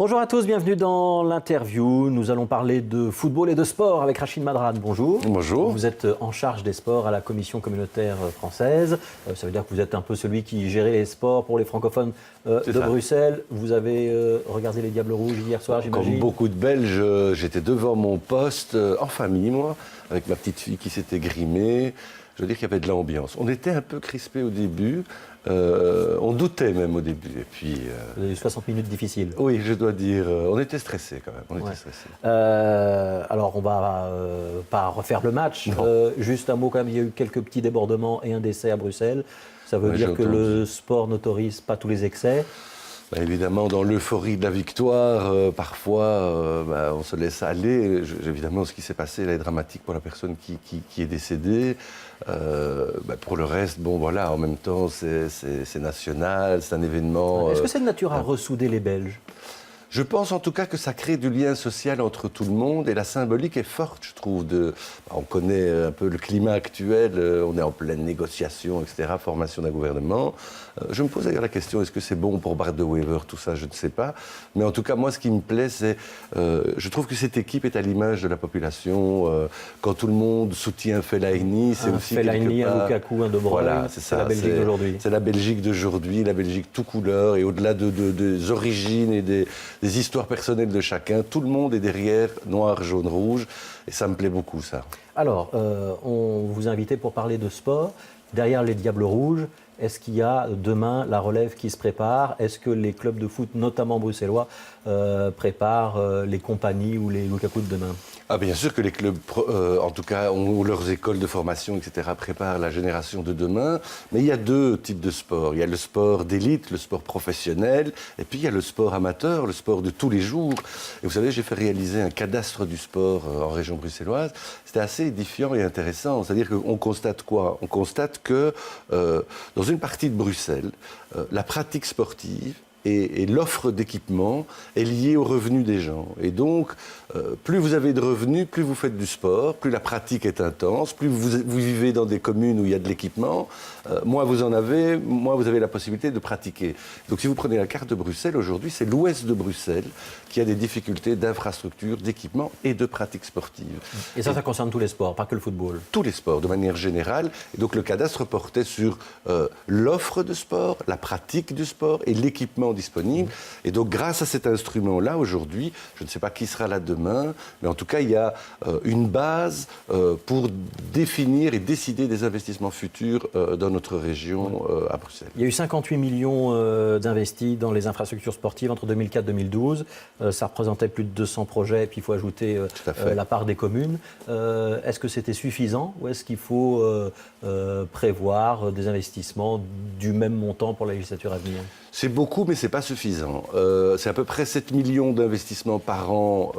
Bonjour à tous, bienvenue dans l'interview. Nous allons parler de football et de sport avec Rachid Madrad. Bonjour. Bonjour. Vous êtes en charge des sports à la Commission communautaire française. Ça veut dire que vous êtes un peu celui qui gérait les sports pour les francophones de Bruxelles. Vous avez regardé les Diables Rouges hier soir, j'imagine. Comme beaucoup de Belges, j'étais devant mon poste, en famille, moi, avec ma petite fille qui s'était grimée. Je veux dire qu'il y avait de l'ambiance. On était un peu crispés au début. On doutait même au début. Et puis, Vous avez eu 60 minutes difficiles. Oui, je dois dire, on était stressés quand même. On était stressés. Alors, on va pas refaire le match. Juste un mot quand même, il y a eu quelques petits débordements et un décès à Bruxelles. Ça veut dire que le sport n'autorise pas tous les excès. Bah, évidemment, dans l'euphorie de la victoire, parfois, on se laisse aller. Évidemment, ce qui s'est passé là est dramatique pour la personne qui est décédée. Pour le reste, bon voilà, en même temps, c'est national, c'est un événement. Est-ce que c'est de nature à ressouder les Belges ? Je pense en tout cas que ça crée du lien social entre tout le monde et la symbolique est forte, je trouve. On connaît un peu le climat actuel, on est en pleine négociation, etc., formation d'un gouvernement. Je me pose d'ailleurs la question, est-ce que c'est bon pour Bart de Wever, tout ça, je ne sais pas. Mais en tout cas, moi, ce qui me plaît, c'est... je trouve que cette équipe est à l'image de la population. Quand tout le monde soutient Fellaini, c'est aussi Fellaini, quelque part... un Lukaku, un De Bruyne, voilà, c'est la Belgique d'aujourd'hui. C'est la Belgique d'aujourd'hui, la Belgique tout couleur, et au-delà des origines et des histoires personnelles de chacun, tout le monde est derrière, noir, jaune, rouge, et ça me plaît beaucoup, ça. Alors, on vous a invité pour parler de sport. Derrière les Diables Rouges, est-ce qu'il y a demain la relève qui se prépare? Est-ce que les clubs de foot, notamment bruxellois, préparent les compagnies ou les Lukaku de demain? Bien sûr que les clubs, en tout cas, ont leurs écoles de formation, etc., préparent la génération de demain. Mais il y a deux types de sports. Il y a le sport d'élite, le sport professionnel, et puis il y a le sport amateur, le sport de tous les jours. Et vous savez, j'ai fait réaliser un cadastre du sport en région bruxelloise. C'était assez édifiant et intéressant. C'est-à-dire qu'on constate quoi? On constate que dans une partie de Bruxelles, la pratique sportive et l'offre d'équipement est liée aux revenus des gens. Et donc, plus vous avez de revenus, plus vous faites du sport, plus la pratique est intense, plus vous vivez dans des communes où il y a de l'équipement, moins vous en avez, moins vous avez la possibilité de pratiquer. Donc si vous prenez la carte de Bruxelles, aujourd'hui, c'est l'ouest de Bruxelles qui a des difficultés d'infrastructure, d'équipement et de pratique sportive. Et ça concerne tous les sports, pas que le football? Tous les sports, de manière générale. Et donc le cadastre portait sur l'offre de sport, la pratique du sport et l'équipement disponible. Et donc grâce à cet instrument-là, aujourd'hui, je ne sais pas qui sera là demain, mais en tout cas, il y a une base pour définir et décider des investissements futurs dans notre région à Bruxelles. Il y a eu 58 millions d'investis dans les infrastructures sportives entre 2004 et 2012. Ça représentait plus de 200 projets, et puis il faut ajouter la part des communes. Est-ce que c'était suffisant ou est-ce qu'il faut prévoir des investissements du même montant pour la législature à venir? C'est beaucoup, mais ce n'est pas suffisant. C'est à peu près 7 millions d'investissements par an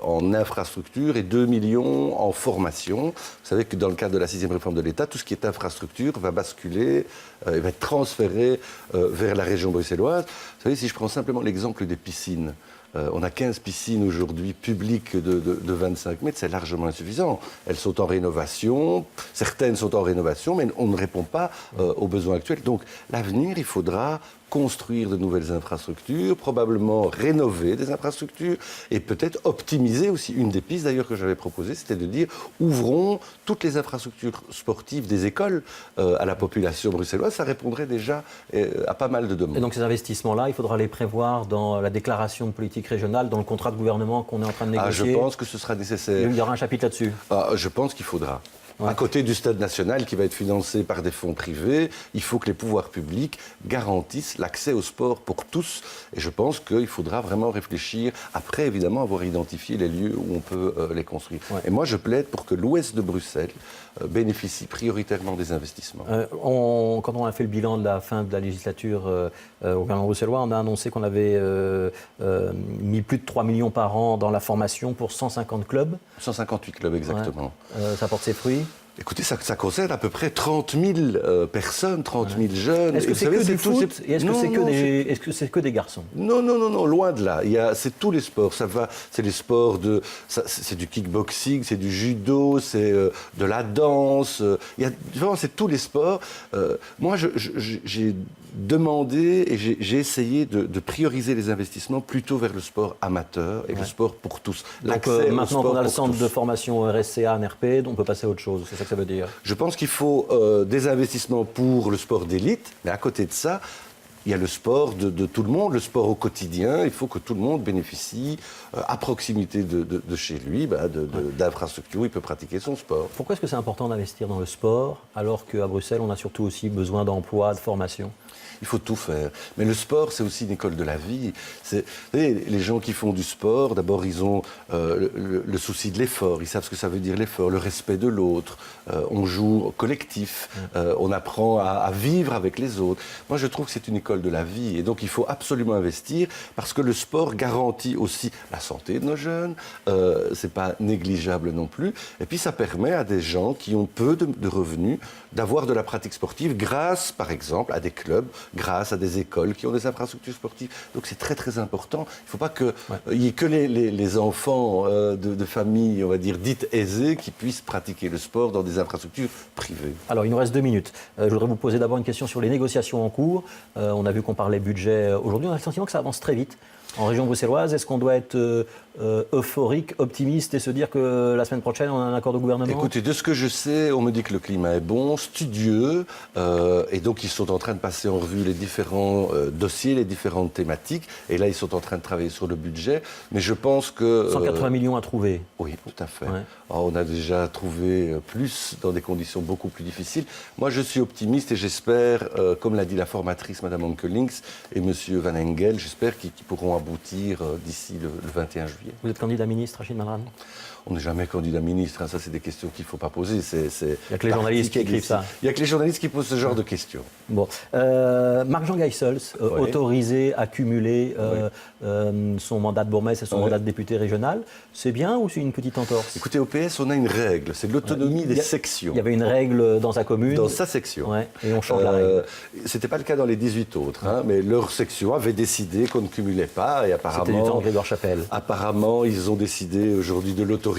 en infrastructure et 2 millions en formation. Vous savez que dans le cadre de la 6e réforme de l'État, tout ce qui est infrastructure va basculer, va être transféré vers la région bruxelloise. Vous savez, si je prends simplement l'exemple des piscines, on a 15 piscines aujourd'hui publiques de 25 mètres, c'est largement insuffisant. Elles sont en rénovation, certaines sont en rénovation, mais on ne répond pas aux besoins actuels. Donc l'avenir, il faudra construire de nouvelles infrastructures, probablement rénover des infrastructures et peut-être optimiser aussi. Une des pistes d'ailleurs que j'avais proposées, c'était de dire ouvrons toutes les infrastructures sportives des écoles à la population bruxelloise. Ça répondrait déjà à pas mal de demandes. Et donc ces investissements-là, il faudra les prévoir dans la déclaration de politique régionale, dans le contrat de gouvernement qu'on est en train de négocier? Je pense que ce sera nécessaire. Il y aura un chapitre là-dessus? Je pense qu'il faudra. À côté du Stade national qui va être financé par des fonds privés, il faut que les pouvoirs publics garantissent l'accès au sport pour tous. Et je pense qu'il faudra vraiment réfléchir, après évidemment avoir identifié les lieux où on peut les construire. Et moi je plaide pour que l'ouest de Bruxelles bénéficie prioritairement des investissements. Quand on a fait le bilan de la fin de la législature au gouvernement bruxellois, on a annoncé qu'on avait mis plus de 3 millions par an dans la formation pour 150 clubs. 158 clubs exactement. Ça porte ses fruits? Écoutez, ça concerne à peu près 30 000 personnes, 30 000 jeunes. Est-ce que c'est que du foot et est-ce que c'est que des garçons? Non, loin de là. C'est tous les sports. C'est les sports c'est du kickboxing, c'est du judo, c'est de la danse. Vraiment, c'est tous les sports. Moi, j'ai demandé et j'ai essayé de prioriser les investissements plutôt vers le sport amateur et le sport pour tous. Donc maintenant qu'on a le centre de formation RSCA, NRP, on peut passer à autre chose. C'est ça que ça veut dire? Je pense qu'il faut des investissements pour le sport d'élite, mais à côté de ça, il y a le sport de tout le monde, le sport au quotidien. Il faut que tout le monde bénéficie à proximité de chez lui d'infrastructures où il peut pratiquer son sport. Pourquoi est-ce que c'est important d'investir dans le sport alors qu'à Bruxelles, on a surtout aussi besoin d'emploi, de formation? Il faut tout faire. Mais le sport, c'est aussi une école de la vie. Vous savez, les gens qui font du sport, d'abord, ils ont le souci de l'effort. Ils savent ce que ça veut dire l'effort, le respect de l'autre. On joue au collectif. On apprend à vivre avec les autres. Moi, je trouve que c'est une école de la vie. Et donc, il faut absolument investir parce que le sport garantit aussi la santé de nos jeunes. C'est pas négligeable non plus. Et puis, ça permet à des gens qui ont peu de revenus d'avoir de la pratique sportive grâce, par exemple, à des clubs, grâce à des écoles qui ont des infrastructures sportives. Donc c'est très très important. Il ne faut pas qu'il y ait que les enfants de familles, on va dire, dites aisées qui puissent pratiquer le sport dans des infrastructures privées. Alors il nous reste 2 minutes. Je voudrais vous poser d'abord une question sur les négociations en cours. On a vu qu'on parlait budget aujourd'hui. On a le sentiment que ça avance très vite. En région bruxelloise, est-ce qu'on doit être euphorique, optimiste et se dire que la semaine prochaine, on a un accord de gouvernement? Écoutez, de ce que je sais, on me dit que le climat est bon, studieux, et donc ils sont en train de passer en revue les différents dossiers, les différentes thématiques, et là ils sont en train de travailler sur le budget, mais je pense que... 180 millions à trouver. Oui, tout à fait. Ouais. Alors, on a déjà trouvé plus dans des conditions beaucoup plus difficiles. Moi, je suis optimiste et j'espère, comme l'a dit la formatrice, Mme Onkelings, et M. Van Engel, j'espère qu'ils pourront aboutir d'ici le 21 juillet. Vous êtes candidat ministre, Rachid Madran? On n'est jamais candidat ministre, hein. Ça c'est des questions qu'il ne faut pas poser. Il n'y a que les journalistes qui écrivent ça. Il n'y a que les journalistes qui posent ce genre de questions. Bon. Marc-Jean Geisels, autorisé à cumuler son mandat de bourgmestre et son mandat de député régional, c'est bien ou c'est une petite entorse? Écoutez, au PS, on a une règle, c'est l'autonomie des sections. Il y avait une règle dans sa commune. Dans sa section. Et on change la règle. Ce n'était pas le cas dans les 18 autres, hein, mais leur section avait décidé qu'on ne cumulait pas et apparemment... C'était du temps de Grégoire Chapelle. Apparemment, ils ont décidé aujourd'hui de l'autoriser.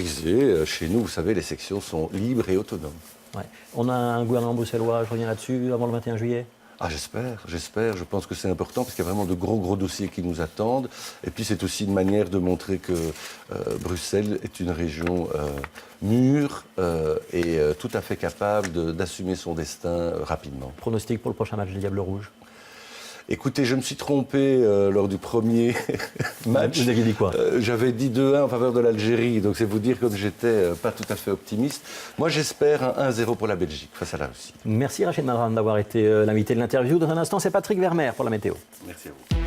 Chez nous, vous savez, les sections sont libres et autonomes. Ouais. On a un gouvernement bruxellois, je reviens là-dessus, avant le 21 juillet? Ah, j'espère. Je pense que c'est important parce qu'il y a vraiment de gros dossiers qui nous attendent. Et puis, c'est aussi une manière de montrer que Bruxelles est une région mûre et tout à fait capable d'assumer son destin rapidement. Pronostic pour le prochain match des Diables Rouges? Écoutez, je me suis trompé lors du premier match. Vous aviez dit quoi? J'avais dit 2-1 en faveur de l'Algérie, donc c'est vous dire que j'étais pas tout à fait optimiste. Moi, j'espère un 1-0 pour la Belgique face à la Russie. Merci Rachid Madran d'avoir été l'invité de l'interview. Dans un instant, c'est Patrick Vermeer pour la météo. Merci à vous.